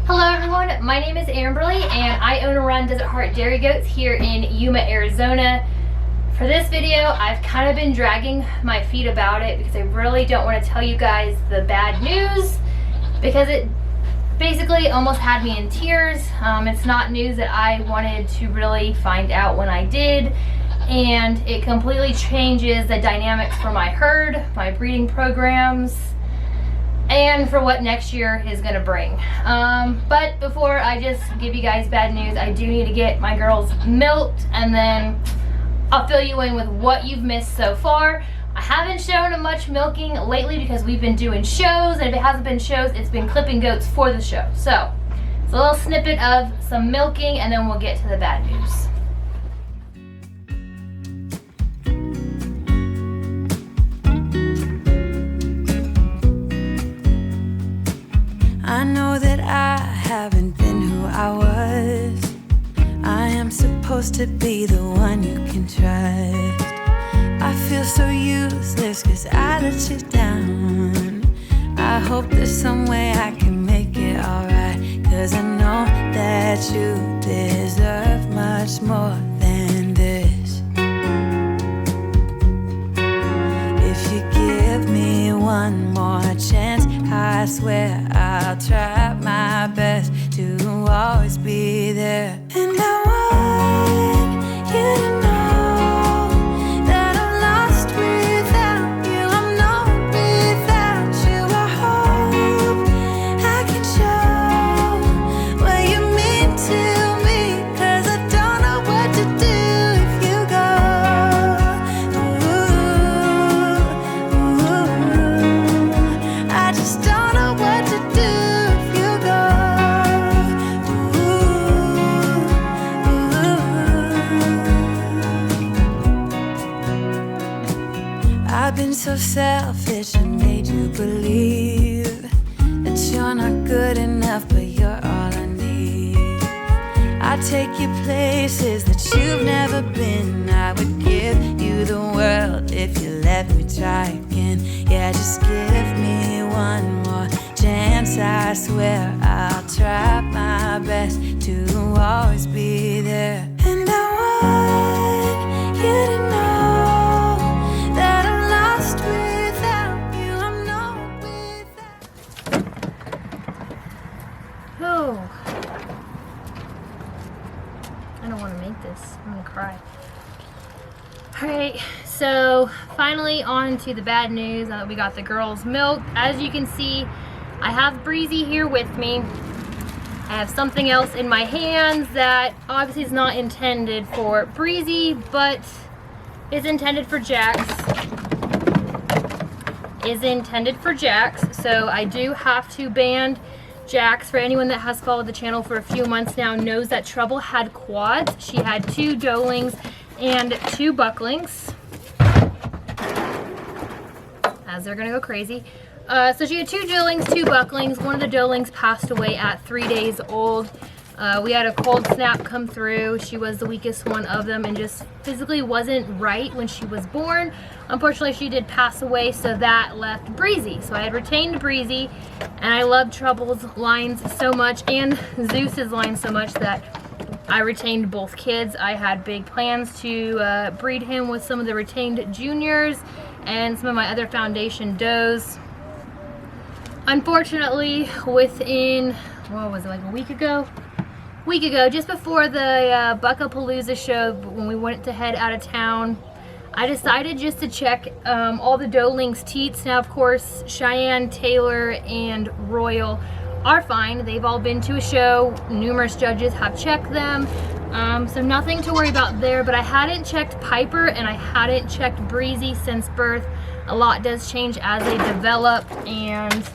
Hello everyone, my name is Amberly and I own and run DesertHardt Dairy Goats here in Yuma, Arizona. For this video, I've kind of been dragging my feet about it because I really don't want to tell you guys the bad news because it basically almost had me in tears. It's not news that I wanted to really find out when I did, and it completely changes the dynamics for my herd, my breeding programs, and for what next year is gonna bring. But before I just give you guys bad news, I do need to get my girls milked, and then I'll fill you in with what you've missed so far. I haven't shown much milking lately because we've been doing shows, and if it hasn't been shows, it's been clipping goats for the show. So it's a little snippet of some milking, and then we'll get to the bad news. I know that I haven't been who I was. I am supposed to be the one you can trust. I feel so useless cause I let you down. I hope there's some way I can make it alright, cause I know that you deserve much more than this. If you give me one more chance, I swear I'll try my best to always be there. And I want you to know that I'm lost without you. I'm not without you. I hope I can show what you mean to me, cause I don't know what to do if you go. Ooh, I just don't know what to do if you go. I've been so selfish and made you believe that you're not good enough, but you're all I need. I'd take you places that you've never been. I would give you the world if you let me try again. Yeah, just give me one more chance. I swear I'll try my best to always be there. And I want you to know that I'm lost without you. I'm not without. Oh, I don't want to make this. I'm gonna cry. Alright, so finally on to the bad news now that we got the girls milk. As you can see, I have Breezy here with me. I have something else in my hands that obviously is not intended for Breezy, but is intended for Jax. So I do have to band Jax. For anyone that has followed the channel for a few months now knows that Trouble had quads. She had 2 doelings and 2 bucklings, as they're gonna go crazy. So she had 2 doelings, 2 bucklings. One of the doelings passed away at 3 days old. We had a cold snap come through. She was the weakest one of them and just physically wasn't right when she was born. Unfortunately, she did pass away, so that left Breezy. So I had retained Breezy, and I loved Trouble's lines so much and Zeus's lines so much that I retained both kids. I had big plans to breed him with some of the retained juniors and some of my other foundation does. Unfortunately, within, what was it, like a week ago, just before the Buckapalooza show, when we went to head out of town, I decided just to check all the doelings teats. Now, of course, Cheyenne, Taylor, and Royal are fine. They've all been to a show. Numerous judges have checked them. So nothing to worry about there, but I hadn't checked Piper and I hadn't checked Breezy since birth. A lot does change as they develop, and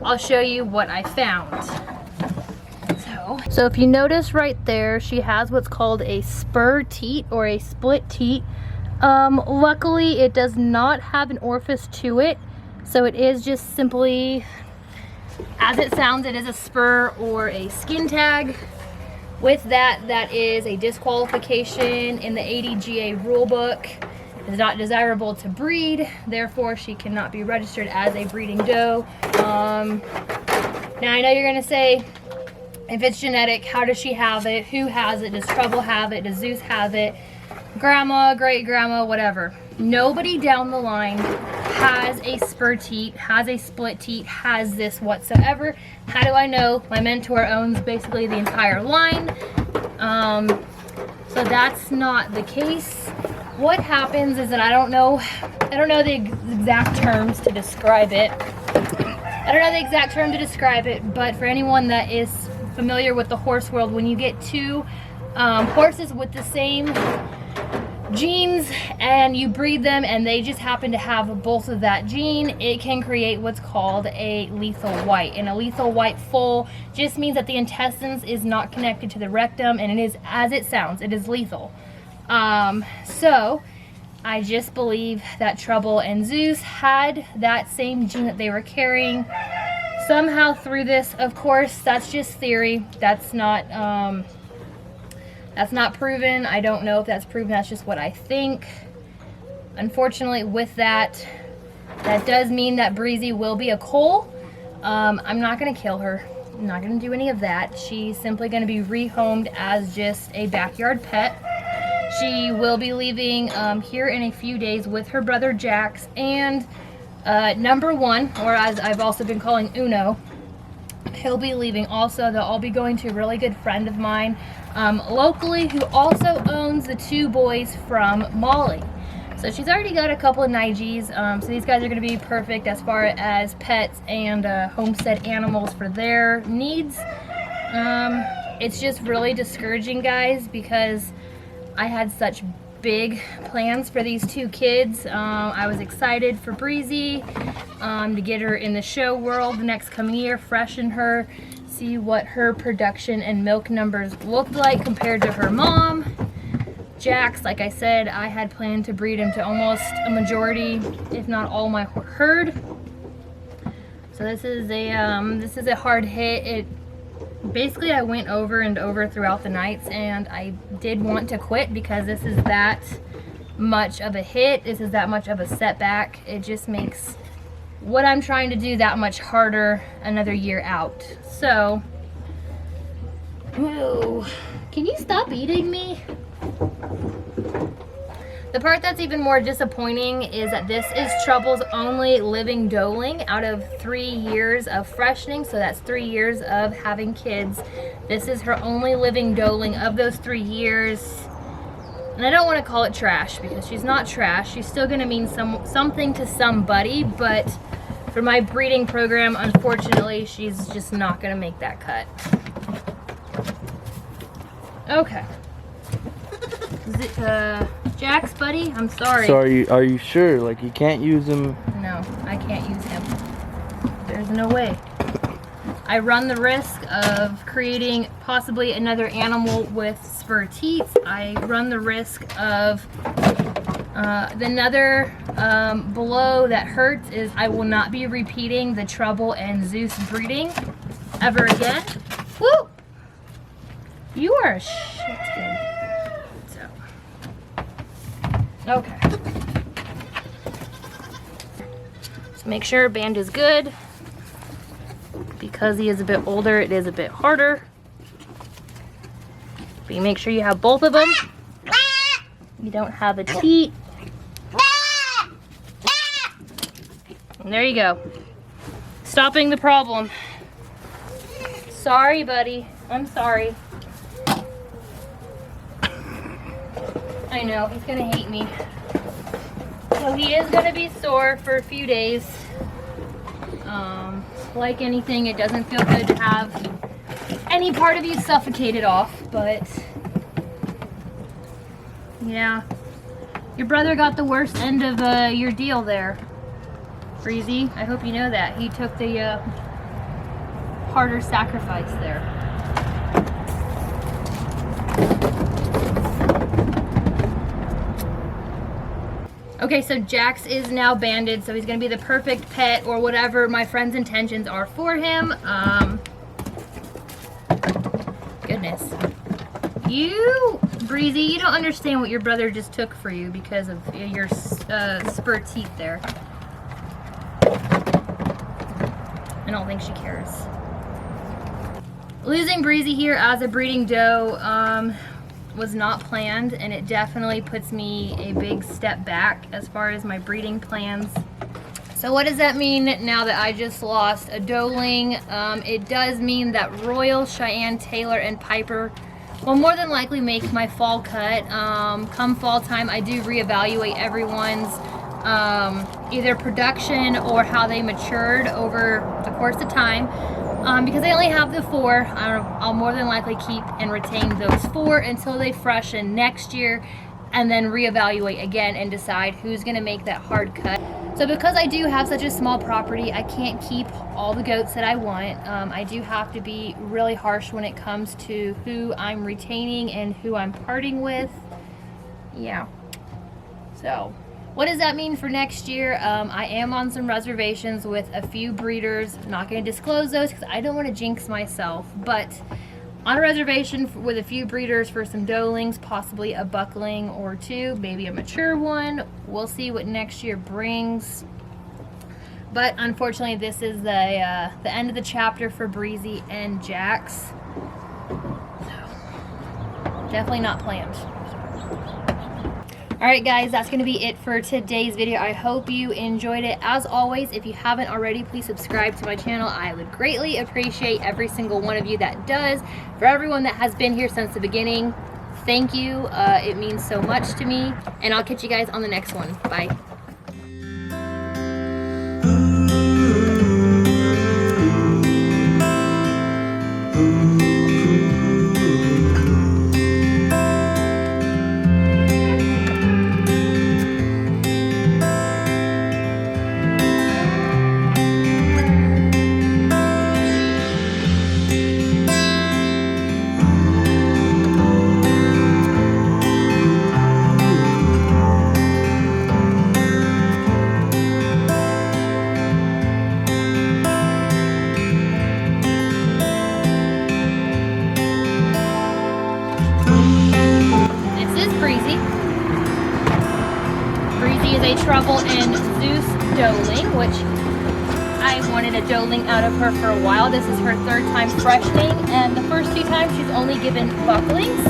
I'll show you what I found. So if you notice right there, she has what's called a spur teat or a split teat. Luckily, it does not have an orifice to it, so it is just simply, as it sounds, it is a spur or a skin tag. With that, that is a disqualification in the ADGA rulebook. It is not desirable to breed, therefore she cannot be registered as a breeding doe. Now I know you're gonna say, If it's genetic, how does she have it? Who has it? Does Trouble have it? Does Zeus have it? Grandma, great grandma, whatever. Nobody down the line has a spur teat, has a split teat, has this whatsoever. How do I know? My mentor owns basically the entire line. So that's not the case. What happens is that I don't know the exact terms to describe it. But for anyone that is familiar with the horse world, when you get two horses with the same genes and you breed them and they just happen to have both of that gene, it can create what's called a lethal white. And a lethal white foal just means that the intestines is not connected to the rectum, and it is, as it sounds, it is lethal. So I just believe that Trouble and Zeus had that same gene that they were carrying somehow through this. Of course, that's just theory. That's not proven. I don't know if that's proven. That's just what I think. Unfortunately, with that does mean that Breezy will be a coal. I'm not going to kill her. I'm not going to do any of that. She's simply going to be rehomed as just a backyard pet. She will be leaving here in a few days with her brother Jax and number one, or as I've also been calling Uno. He'll be leaving also. They'll all be going to a really good friend of mine locally, who also owns the two boys from Molly. So she's already got a couple of Nigis. So these guys are going to be perfect as far as pets and homestead animals for their needs. It's just really discouraging, guys, because I had such big plans for these two kids. I was excited for Breezy to get her in the show world the next coming year, freshen her, see what her production and milk numbers looked like compared to her mom. Jax, like I said, I had planned to breed him to almost a majority, if not all, my herd. So this is a hard hit. Basically, I went over and over throughout the nights, and I did want to quit because this is that much of a hit. This is that much of a setback. It just makes what I'm trying to do that much harder another year out. So, ooh, can you stop eating me? The part that's even more disappointing is that this is Trouble's only living doeling out of 3 years of freshening. So that's 3 years of having kids. This is her only living doeling of those 3 years. And I don't want to call it trash because she's not trash. She's still going to mean something to somebody. But for my breeding program, unfortunately, she's just not going to make that cut. Okay. Jax, buddy, I'm sorry. So are you sure? Like, you can't use him? No, I can't use him. There's no way. I run the risk of creating possibly another animal with spur teats. I run the risk of another blow that hurts is I will not be repeating the Trouble and Zeus breeding ever again. Woo! You are a shit kid. Okay. Just make sure band is good. Because he is a bit older, it is a bit harder. But you make sure you have both of them. You don't have a teat. And there you go. Stopping the problem. Sorry, buddy. I'm sorry. I know, he's gonna hate me. So he is gonna be sore for a few days. Like anything, it doesn't feel good to have any part of you suffocated off, but yeah. Your brother got the worst end of your deal there, Breezy. I hope you know that. He took the harder sacrifice there. Okay, so Jax is now banded, so he's gonna be the perfect pet or whatever my friend's intentions are for him. Goodness. You, Breezy, you don't understand what your brother just took for you because of your spur teeth there. I don't think she cares. Losing Breezy here as a breeding doe was not planned, and it definitely puts me a big step back as far as my breeding plans. So what does that mean now that I just lost a doeling? It does mean that Royal, Cheyenne, Taylor, and Piper will more than likely make my fall cut. Come fall time, I do reevaluate everyone's either production or how they matured over the course of time. Because I only have the 4, I'll more than likely keep and retain those 4 until they freshen next year, and then reevaluate again and decide who's gonna make that hard cut. So because I do have such a small property, I can't keep all the goats that I want. I do have to be really harsh when it comes to who I'm retaining and who I'm parting with. Yeah. So what does that mean for next year? I am on some reservations with a few breeders. I'm not going to disclose those because I don't want to jinx myself, but on a reservation with a few breeders for some doelings, possibly a buckling or 2, maybe a mature one. We'll see what next year brings. But unfortunately, this is the end of the chapter for Breezy and Jax. So, definitely not planned. Alright guys, that's going to be it for today's video. I hope you enjoyed it. As always, if you haven't already, please subscribe to my channel. I would greatly appreciate every single one of you that does. For everyone that has been here since the beginning, thank you. It means so much to me. And I'll catch you guys on the next one. Bye. Breezy is a Trouble and Zeus doeling, which I wanted a doeling out of her for a while. This is her 3rd time freshening, and the first 2 times she's only given bucklings.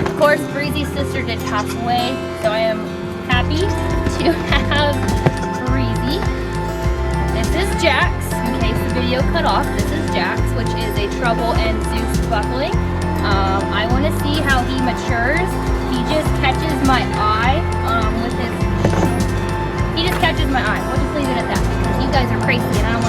Of course, Breezy's sister did pass away, so I am happy to have Breezy. This is Jax, in case the video cut off. This is Jax, which is a Trouble and Zeus buckling. I want to see how he matures. He just catches my eye with his... He just catches my eye. We'll just leave it at that because you guys are crazy and I don't